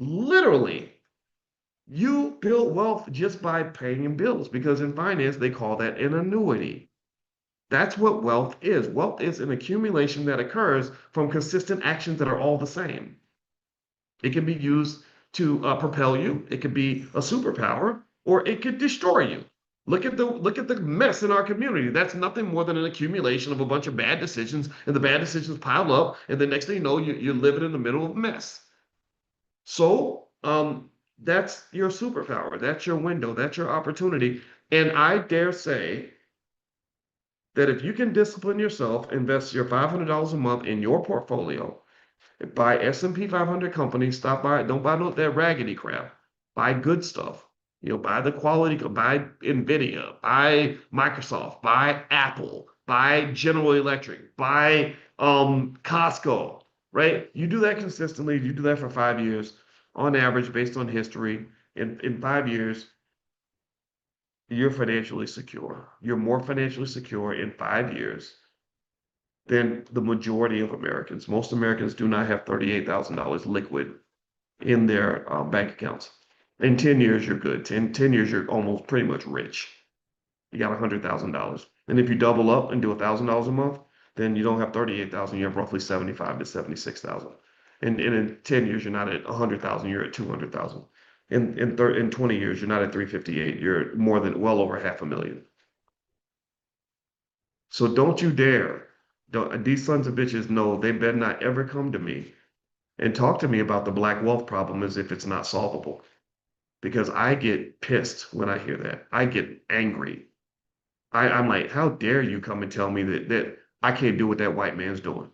Literally, you build wealth just by paying bills because in finance, they call that an annuity. That's what wealth is. Wealth is an accumulation that occurs from consistent actions that are all the same. It can be used to propel you. It could be a superpower, or it could destroy you. Look at the mess in our community. That's nothing more than an accumulation of a bunch of bad decisions, and the bad decisions pile up, and the next thing you know, you're living in the middle of a mess. So that's your superpower. That's your window. That's your opportunity. And I dare say that if you can discipline yourself, invest your $500 a month in your portfolio, buy S&P 500 companies, don't buy no that raggedy crap. Buy good stuff. Buy the quality, buy Nvidia, buy Microsoft, buy Apple, buy General Electric, buy Costco, right? You do that consistently, you do that for 5 years, on average, based on history, in 5 years, you're financially secure. You're more financially secure in 5 years than the majority of Americans. Most Americans do not have $38,000 liquid in their bank accounts. In 10 years, you're good. In 10 years, you're almost pretty much rich. You got $100,000. And if you double up and do $1,000 a month, then you don't have 38,000. You have roughly 75 to 76,000. And in 10 years, you're not at 100,000. You're at 200,000. In 20 years, you're not at 358. You're more than well over half a million. So don't you dare. These sons of bitches know they better not ever come to me and talk to me about the black wealth problem as if it's not solvable. Because I get pissed when I hear that. I get angry. I'm like, how dare you come and tell me that I can't do what that white man's doing?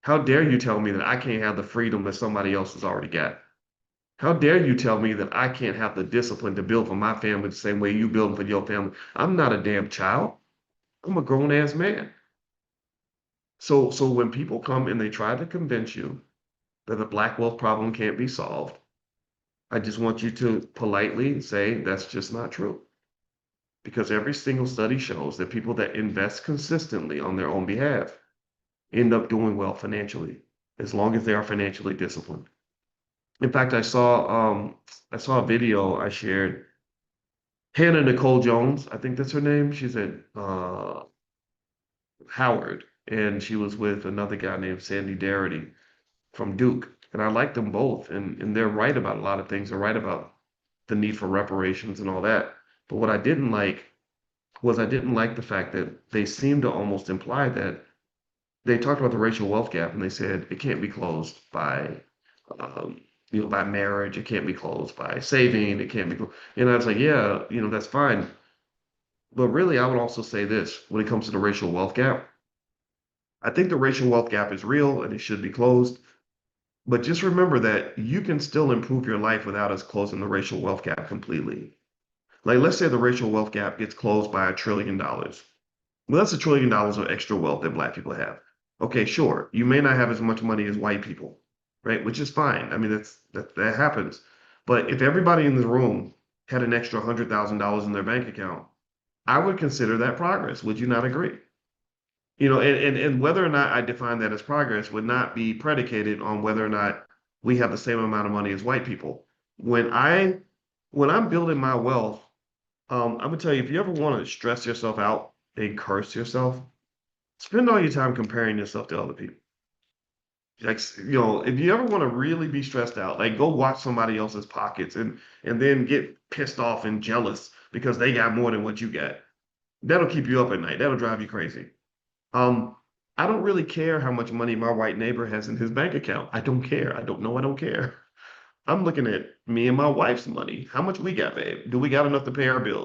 How dare you tell me that I can't have the freedom that somebody else has already got? How dare you tell me that I can't have the discipline to build for my family the same way you building for your family? I'm not a damn child. I'm a grown ass man. So when people come and they try to convince you that the black wealth problem can't be solved, I just want you to politely say that's just not true. Because every single study shows that people that invest consistently on their own behalf end up doing well financially, as long as they are financially disciplined. In fact, I saw a video I shared. Hannah Nicole Jones, I think that's her name. She's at Howard, and she was with another guy named Sandy Darity from Duke. And I like them both, and they're right about a lot of things. They're right about the need for reparations and all that. But what I didn't like was I didn't like the fact that they seemed to almost imply that they talked about the racial wealth gap and they said it can't be closed by um, by marriage, it can't be closed by saving, it can't be closed. And I was like, yeah, that's fine. But really, I would also say this when it comes to the racial wealth gap. I think the racial wealth gap is real and it should be closed. But just remember that you can still improve your life without us closing the racial wealth gap completely. Like, let's say the racial wealth gap gets closed by $1 trillion. Well, that's $1 trillion of extra wealth that black people have. Okay, sure. You may not have as much money as white people, right? Which is fine. I mean, that happens. But if everybody in the room had an extra $100,000 in their bank account, I would consider that progress. Would you not agree? And whether or not I define that as progress would not be predicated on whether or not we have the same amount of money as white people. When I when I'm building my wealth, I'm gonna tell you, if you ever want to stress yourself out and curse yourself, spend all your time comparing yourself to other people. Like, if you ever want to really be stressed out, like go watch somebody else's pockets and then get pissed off and jealous because they got more than what you got. That'll keep you up at night. That'll drive you crazy. Um, I don't really care how much money my white neighbor has in his bank account. I don't care. I don't know. I don't care. I'm looking at me and my wife's money. How much we got, babe? Do we got enough to pay our bills?